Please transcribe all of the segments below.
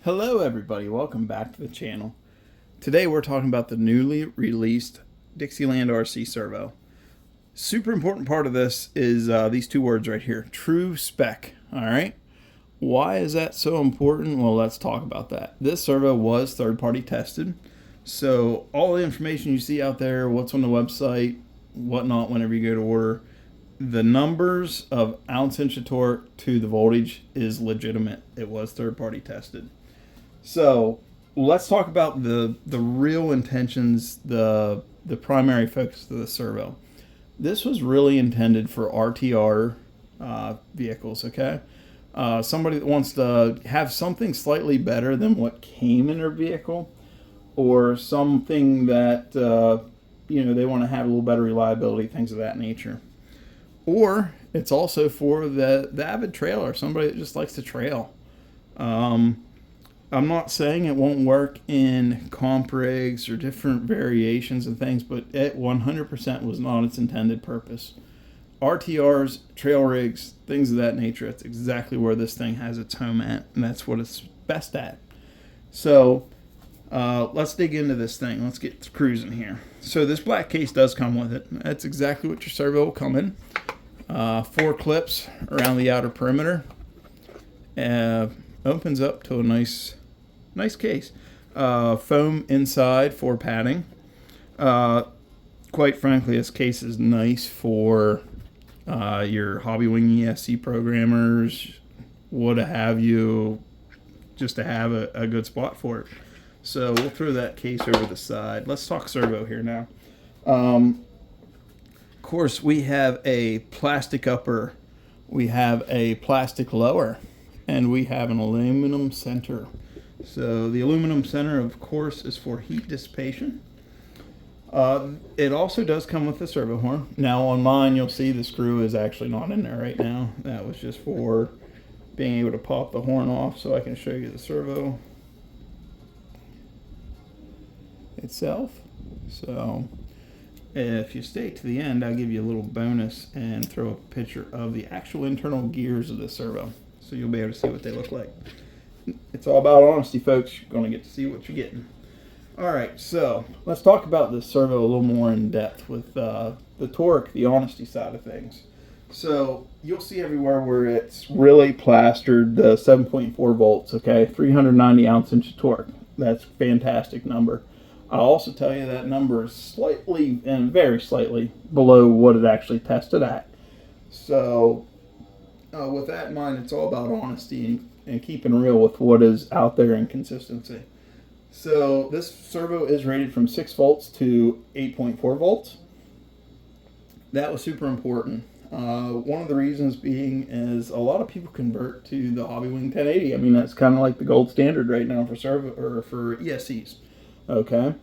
Hello everybody, welcome back to the channel. Today we're talking about the newly released Dixieland Rc servo. Super important part of this is these two words right here, true spec. Alright, why is that so important? Well, let's talk about that. This servo was third-party tested, so all the information you see out there, what's on the website, whatnot, whenever you go to order, the numbers of ounce inch of torque to the voltage is legitimate. It was third-party tested. So let's talk about the real intentions, the primary focus of the servo. This was really intended for RTR vehicles, okay? Somebody that wants to have something slightly better than what came in their vehicle, or something that they want to have a little better reliability, things of that nature. Or it's also for the avid trailer, somebody that just likes to trail. I'm not saying it won't work in comp rigs or different variations and things, but it 100% was not its intended purpose. RTRs, trail rigs, things of that nature, that's exactly where this thing has its home at, and that's what it's best at. So let's dig into this thing. Let's get cruising here. So this black case does come with it. That's exactly what your servo will come in. 4 clips around the outer perimeter. Opens up to a nice case. Foam inside for padding. Quite frankly, this case is nice for your hobby wing ESC programmers, what have you, just to have a good spot for it. So we'll throw that case over the side. Let's talk servo here now. Of course, we have a plastic upper, we have a plastic lower, and we have an aluminum center. So the aluminum center, of course, is for heat dissipation. It also does come with a servo horn. Now on mine, you'll see the screw is actually not in there right now. That was just for being able to pop the horn off, so I can show you the servo itself. So if you stay to the end, I'll give you a little bonus and throw a picture of the actual internal gears of the servo, so you'll be able to see what they look like. It's all about honesty, folks. You're going to get to see what you're getting. Alright, so let's talk about this servo a little more in depth with the torque, the honesty side of things. So you'll see everywhere where it's really plastered the 7.4 volts, okay? 390 ounce inch of torque. That's a fantastic number. I'll also tell you that number is slightly, and very slightly, below what it actually tested at. So with that in mind, it's all about honesty and keeping real with what is out there in consistency. So this servo is rated from 6 volts to 8.4 volts. That was super important. One of the reasons being is a lot of people convert to the Hobby Wing 1080. I mean, that's kind of like the gold standard right now for servo or for ESCs. Okay.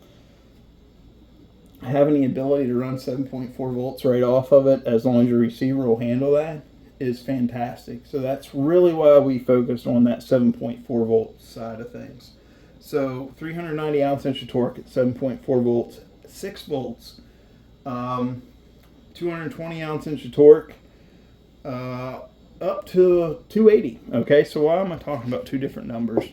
Having the ability to run 7.4 volts right off of it, as long as your receiver will handle that, is fantastic. So that's really why we focused on that 7.4 volt side of things. So 390 ounce inch of torque at 7.4 volts, 6 volts, 220 ounce inch of torque, up to 280. Okay, so why am I talking about two different numbers?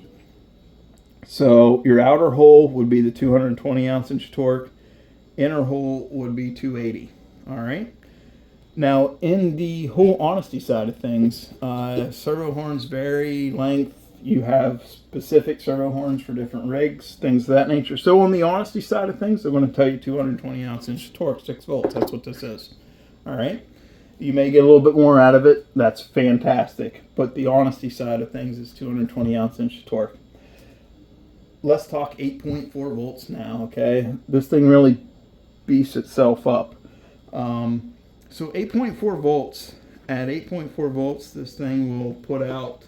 So your outer hole would be the 220 ounce inch of torque, inner hole would be 280. All right. Now, in the whole honesty side of things, servo horns vary length. You have specific servo horns for different rigs, things of that nature. So on the honesty side of things, they're going to tell you 220 ounce inch torque, 6 volts. That's what this is. All right. You may get a little bit more out of it. That's fantastic. But the honesty side of things is 220 ounce inch torque. Let's talk 8.4 volts now, okay? This thing really beefs itself up. So 8.4 volts, at 8.4 volts, this thing will put out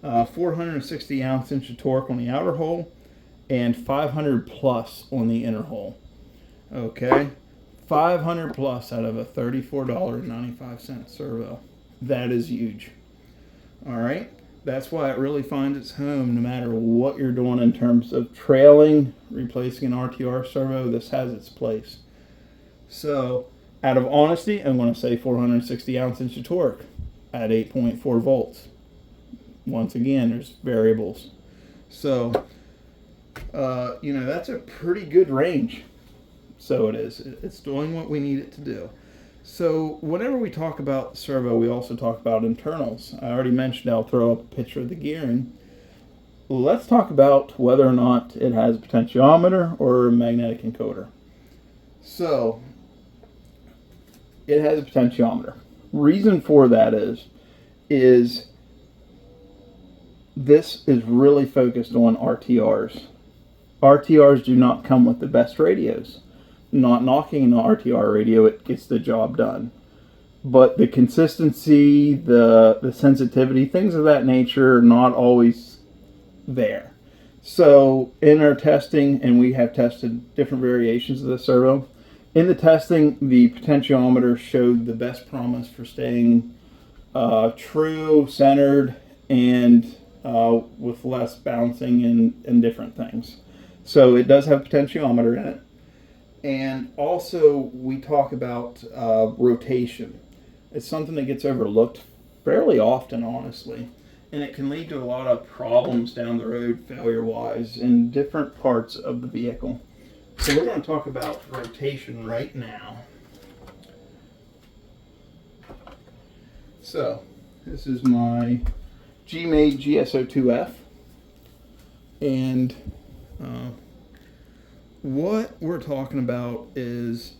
460 ounce inch of torque on the outer hole and 500 plus on the inner hole. Okay, 500 plus out of a $34.95 servo. That is huge. All right, that's why it really finds its home no matter what you're doing in terms of trailing, replacing an RTR servo. This has its place. So out of honesty, I'm going to say 460 ounce inch of torque at 8.4 volts. Once again, there's variables. So, you know, that's a pretty good range. So it is. It's doing what we need it to do. So whenever we talk about servo, we also talk about internals. I already mentioned I'll throw up a picture of the gearing. Let's talk about whether or not it has a potentiometer or a magnetic encoder. So it has a potentiometer. Reason for that is this is really focused on RTRs. RTRs do not come with the best radios. Not knocking an RTR radio, it gets the job done. But the consistency, the sensitivity, things of that nature are not always there. So in our testing, and we have tested different variations of the servo, in the testing, the potentiometer showed the best promise for staying true, centered, and with less bouncing and different things. So it does have a potentiometer in it. And also we talk about rotation. It's something that gets overlooked fairly often, honestly. And it can lead to a lot of problems down the road, failure-wise, in different parts of the vehicle. So we're going to talk about rotation right now. So this is my G-Made GSO2F. And what we're talking about is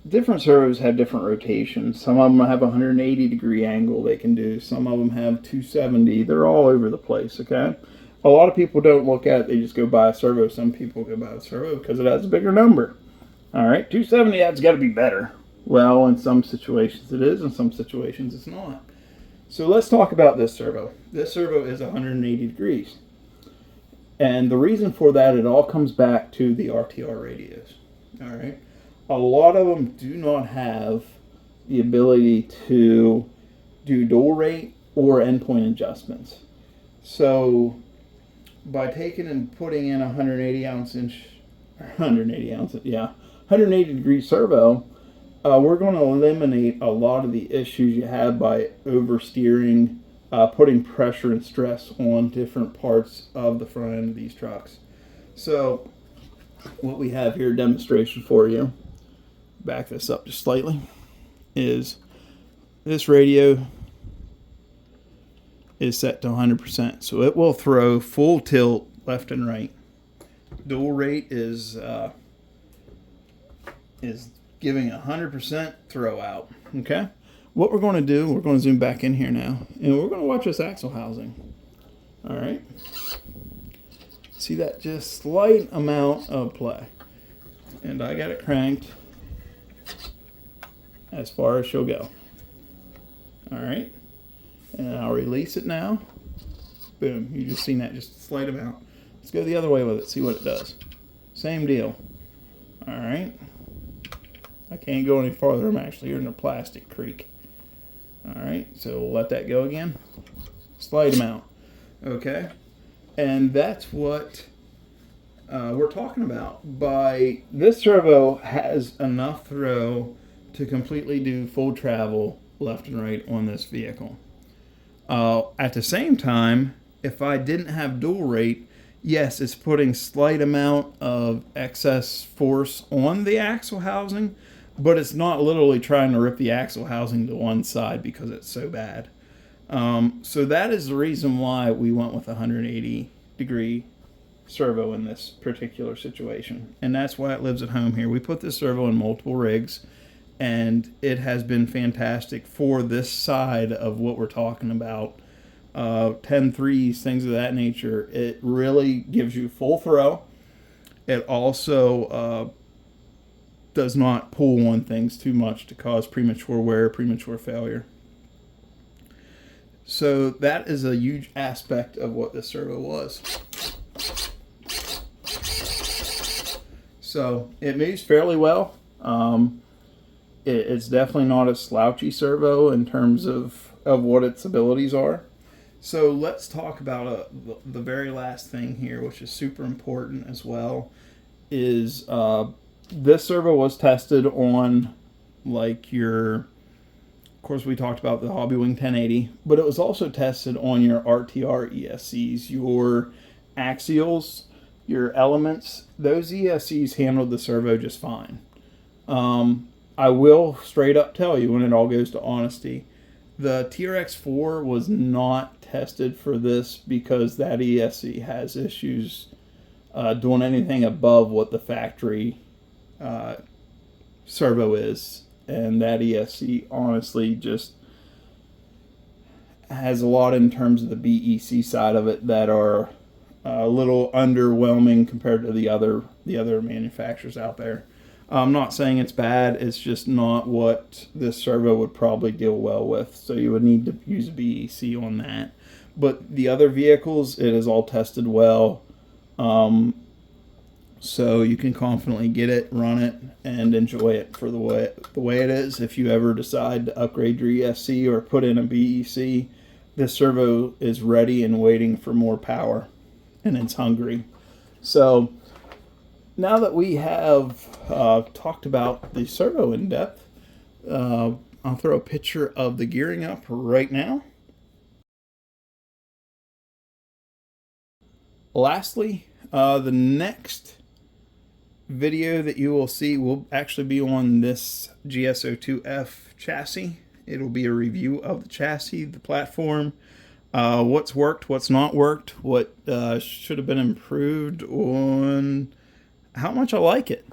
different servos have different rotations. Some of them have a 180-degree angle they can do. Some of them have 270. They're all over the place, okay? A lot of people don't look at it. They just go buy a servo. Some people go buy a servo because it has a bigger number. All right, 270, that's got to be better. Well, in some situations it is. In some situations it's not. So let's talk about this servo. This servo is 180 degrees. And the reason for that, it all comes back to the RTR radios. All right. A lot of them do not have the ability to do dual rate or endpoint adjustments. So by taking and putting in a 180 degree servo, we're going to eliminate a lot of the issues you have by oversteering, putting pressure and stress on different parts of the front end of these trucks. So what we have here, demonstration for you, back this up just slightly, is this radio is set to 100%, so it will throw full tilt left and right. Dual rate is giving 100% throw out. Okay, what we're going to do, we're going to zoom back in here now, and we're going to watch this axle housing. All right, see that just slight amount of play, and I got it cranked as far as she'll go. All right, and I'll release it now. Boom, you just seen that, just a slight amount. Let's go the other way with it, see what it does. Same deal. All right, I can't go any farther. I'm actually in a plastic creek. All right, so we'll let that go again. Slight amount. Okay, and that's what we're talking about. By this servo has enough throw to completely do full travel left and right on this vehicle. At the same time, if I didn't have dual rate, yes, it's putting slight amount of excess force on the axle housing, but it's not literally trying to rip the axle housing to one side because it's so bad. So that is the reason why we went with a 180 degree servo in this particular situation. And that's why it lives at home here. We put this servo in multiple rigs, and it has been fantastic for this side of what we're talking about. 10-3s, things of that nature. It really gives you full throw. It also does not pull on things too much to cause premature wear, premature failure. So that is a huge aspect of what this servo was. So it moves fairly well. It's definitely not a slouchy servo in terms of what its abilities are. So let's talk about the very last thing here, which is super important as well, is this servo was tested on, like, your, of course we talked about the Hobby Wing 1080, but it was also tested on your RTR ESCs, your axials, your elements, those ESCs handled the servo just fine. I will straight up tell you, when it all goes to honesty, the TRX4 was not tested for this because that ESC has issues doing anything above what the factory servo is. And that ESC honestly just has a lot in terms of the BEC side of it that are a little underwhelming compared to the other manufacturers out there. I'm not saying it's bad, it's just not what this servo would probably deal well with. So you would need to use a BEC on that. But the other vehicles, it is all tested well. So you can confidently get it, run it, and enjoy it for the way it is. If you ever decide to upgrade your ESC or put in a BEC, this servo is ready and waiting for more power, and it's hungry. So now that we have talked about the servo in depth, I'll throw a picture of the gearing up right now. Lastly, the next video that you will see will actually be on this GSO2F chassis. It'll be a review of the chassis, the platform, what's worked, what's not worked, what should have been improved, on how much I like it.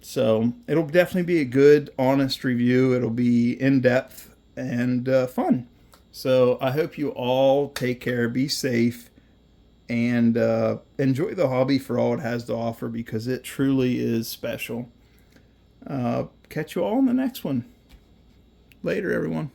So it'll definitely be a good, honest review. It'll be in-depth and fun. So I hope you all take care, be safe, and enjoy the hobby for all it has to offer, because it truly is special. Catch you all in the next one. Later, everyone.